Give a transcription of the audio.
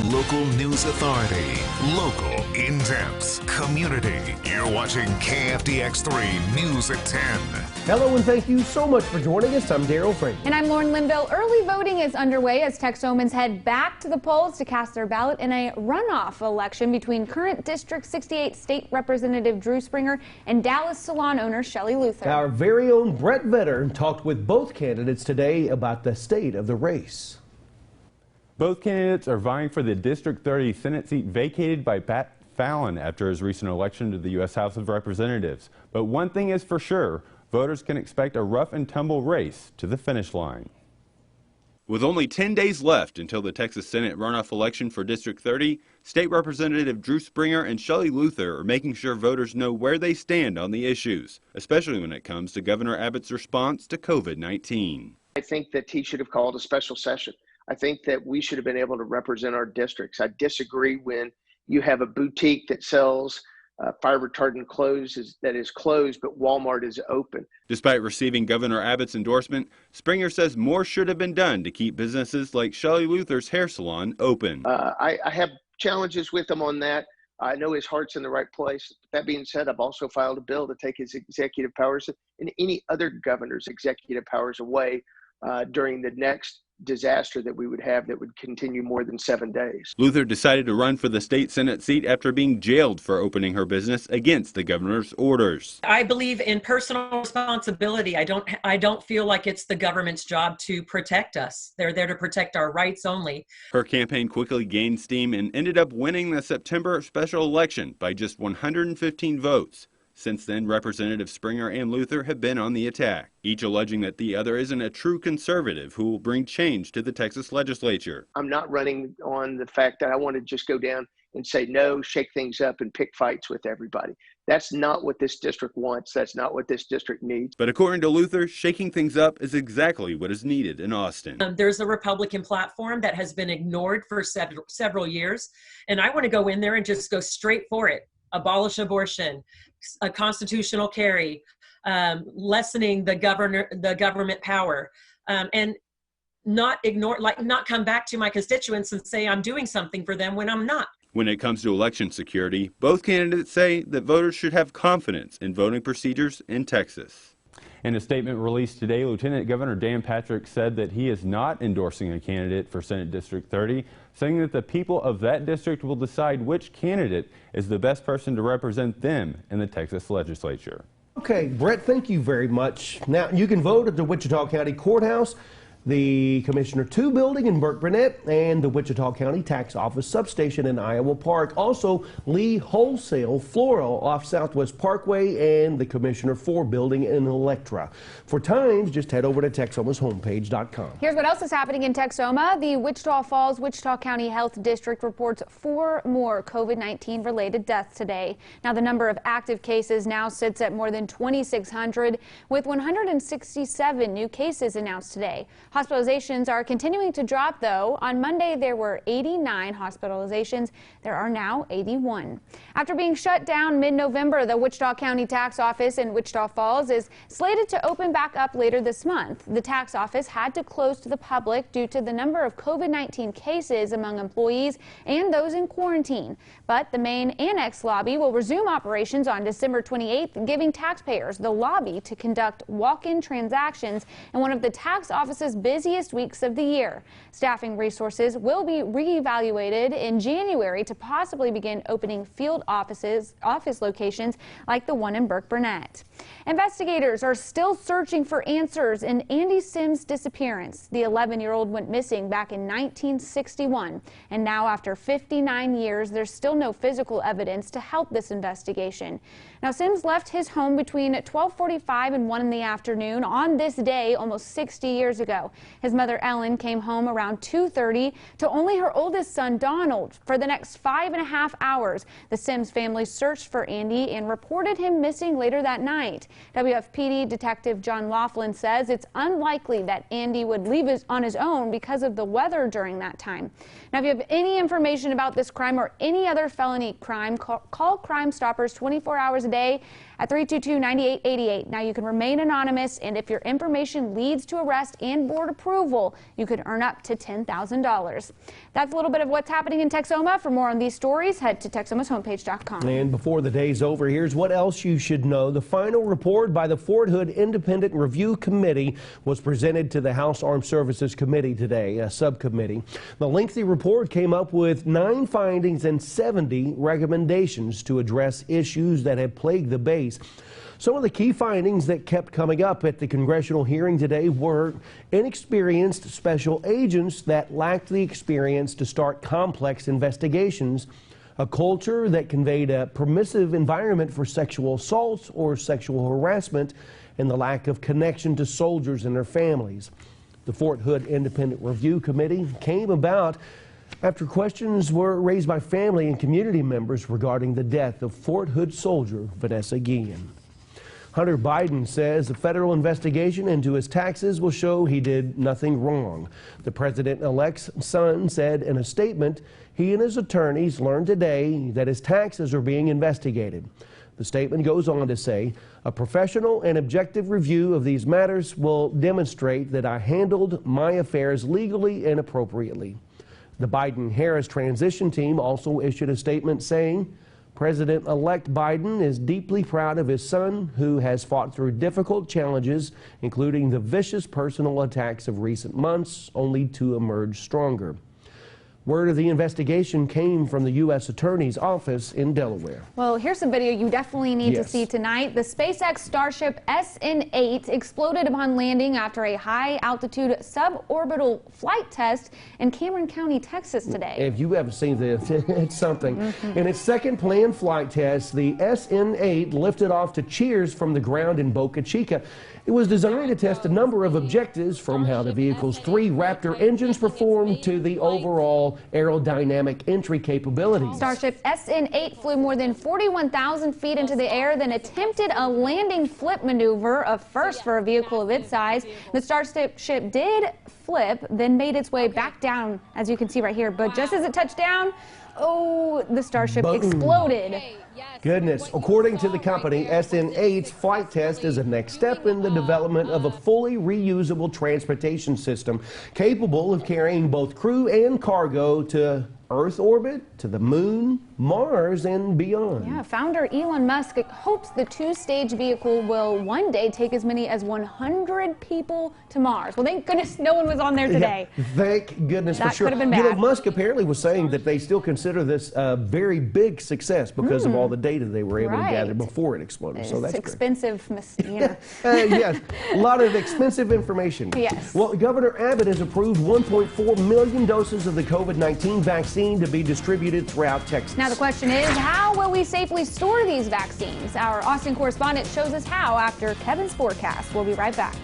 local news authority. Local, in-depth, community. You're watching KFDX3 News at 10. Hello and thank you so much for joining us. I'm Daryl Franklin. And I'm Lauren Linville. Early voting is underway as Texomans head back to the polls to cast their ballot in a runoff election between current District 68 State Representative Drew Springer and Dallas salon owner Shelley Luther. Our very own Brett Vetter talked with both candidates today about the state of the race. Both candidates are vying for the District 30 Senate seat vacated by Pat Fallon after his recent election to the U.S. House of Representatives. But one thing is for sure, voters can expect a rough and tumble race to the finish line. With only 10 days left until the Texas Senate runoff election for District 30, State Representative Drew Springer and Shelley Luther are making sure voters know where they stand on the issues, especially when it comes to Governor Abbott's response to COVID-19. I think that he should have called a special session. I think that we should have been able to represent our districts. I disagree when you have a boutique that sells fire retardant clothes that is closed, but Walmart is open. Despite receiving Governor Abbott's endorsement, Springer says more should have been done to keep businesses like Shelley Luther's hair salon open. I have challenges with him on that. I know his heart's in the right place. That being said, I've also filed a bill to take his executive powers and any other governor's executive powers away during the next disaster that we would have that would continue more than 7 days. Luther decided to run for the state Senate seat after being jailed for opening her business against the governor's orders. I believe in personal responsibility. I don't feel like it's the government's job to protect us. They're there to protect our rights only. Her campaign quickly gained steam and ended up winning the September special election by just 115 votes. Since then, Representative Springer and Luther have been on the attack, each alleging that the other isn't a true conservative who will bring change to the Texas legislature. I'm not running on the fact that I want to just go down and say no, shake things up, and pick fights with everybody. That's not what this district wants. That's not what this district needs. But according to Luther, shaking things up is exactly what is needed in Austin. There's a Republican platform that has been ignored for several years, and I want to go in there and just go straight for it. Abolish abortion, a constitutional carry, lessening the government power, and not come back to my constituents and say I'm doing something for them when I'm not. When it comes to election security, both candidates say that voters should have confidence in voting procedures in Texas. In a statement released today, Lieutenant Governor Dan Patrick said that he is not endorsing a candidate for Senate District 30, saying that the people of that district will decide which candidate is the best person to represent them in the Texas legislature. Okay, Brett, thank you very much. Now, you can vote at the Wichita County Courthouse, the Commissioner 2 building in Burke-Burnett, and the Wichita County Tax Office substation in Iowa Park. Also, Lee Wholesale Floral off Southwest Parkway and the Commissioner 4 building in Electra. For times, just head over to Texomashomepage.com. Here's what else is happening in Texoma. The Wichita Falls Wichita County Health District reports 4 more COVID-19 related deaths today. Now, the number of active cases now sits at more than 2,600, with 167 new cases announced today. Hospitalizations are continuing to drop, though. On Monday, there were 89 hospitalizations. There are now 81. After being shut down mid-November, the Wichita County Tax Office in Wichita Falls is slated to open back up later this month. The tax office had to close to the public due to the number of COVID-19 cases among employees and those in quarantine. But the main annex lobby will resume operations on December 28th, giving taxpayers the lobby to conduct walk-in transactions in one of the tax office's busiest weeks of the year. Staffing resources will be reevaluated in January to possibly begin opening field office locations like the one in Burke-Burnett. Investigators are still searching for answers in Andy Sims' disappearance. The 11-year-old went missing back in 1961, and now after 59 years, there's still no physical evidence to help this investigation. Now, Sims left his home between 12:45 and 1 in the afternoon on this day almost 60 years ago. His mother, Ellen, came home around 2:30 to only her oldest son, Donald. For the next 5.5 hours, the Sims family searched for Andy and reported him missing later that night. night. WFPD Detective John Laughlin says it's unlikely that Andy would leave on his own because of the weather during that time. Now, if you have any information about this crime or any other felony crime, call Crime Stoppers 24 hours a day at 322-9888. Now, you can remain anonymous, and if your information leads to arrest and board approval, you could earn up to $10,000. That's a little bit of what's happening in Texoma. For more on these stories, head to Texomashomepage.com. And before the day's over, here's what else you should know. The final report by the Fort Hood Independent Review Committee was presented to the House Armed Services Committee today, a subcommittee. The lengthy report came up with 9 findings and 70 recommendations to address issues that have plagued the base. Some of the key findings that kept coming up at the congressional hearing today were inexperienced special agents that lacked the experience to start complex investigations, a culture that conveyed a permissive environment for sexual assaults or sexual harassment, and the lack of connection to soldiers and their families. The Fort Hood Independent Review Committee came about after questions were raised by family and community members regarding the death of Fort Hood soldier Vanessa Guillen. Hunter Biden says a federal investigation into his taxes will show he did nothing wrong. The president-elect's son said in a statement he and his attorneys learned today that his taxes are being investigated. The statement goes on to say, a professional and objective review of these matters will demonstrate that I handled my affairs legally and appropriately. The Biden-Harris transition team also issued a statement saying, President-elect Biden is deeply proud of his son, who has fought through difficult challenges, including the vicious personal attacks of recent months, only to emerge stronger. Word of the investigation came from the U.S. Attorney's Office in Delaware. Well, here's some video you definitely need to see tonight. The SpaceX Starship SN8 exploded upon landing after a high-altitude suborbital flight test in Cameron County, Texas today. If you haven't seen this, it's something. In its second planned flight test, the SN8 lifted off to cheers from the ground in Boca Chica. It was designed to test a number of objectives, from how the vehicle's 3 Raptor engines performed to the overall aerodynamic entry capabilities. Starship SN8 flew more than 41,000 feet into the air, then attempted a landing flip maneuver, a first for a vehicle of its size. The Starship did flip, then made its way back down, as you can see right here. But just as it touched down, the Starship exploded. Goodness. According to the company, SN8's flight test is a next step in the development of a fully reusable transportation system capable of carrying both crew and cargo to Earth orbit, to the moon, Mars, and beyond. Yeah, founder Elon Musk hopes the 2-stage vehicle will one day take as many as 100 people to Mars. Well, thank goodness no one was on there today. Yeah, thank goodness for sure. That could have been bad. You know, Musk apparently was saying that they still consider this a very big success because of all the data they were able to gather before it exploded. So that's expensive. Yes, a lot of expensive information. Yes. Well, Governor Abbott has approved 1.4 million doses of the COVID-19 vaccine to be distributed throughout Texas. Now the question is, how will we safely store these vaccines? Our Austin correspondent shows us how after Kevin's forecast. We'll be right back.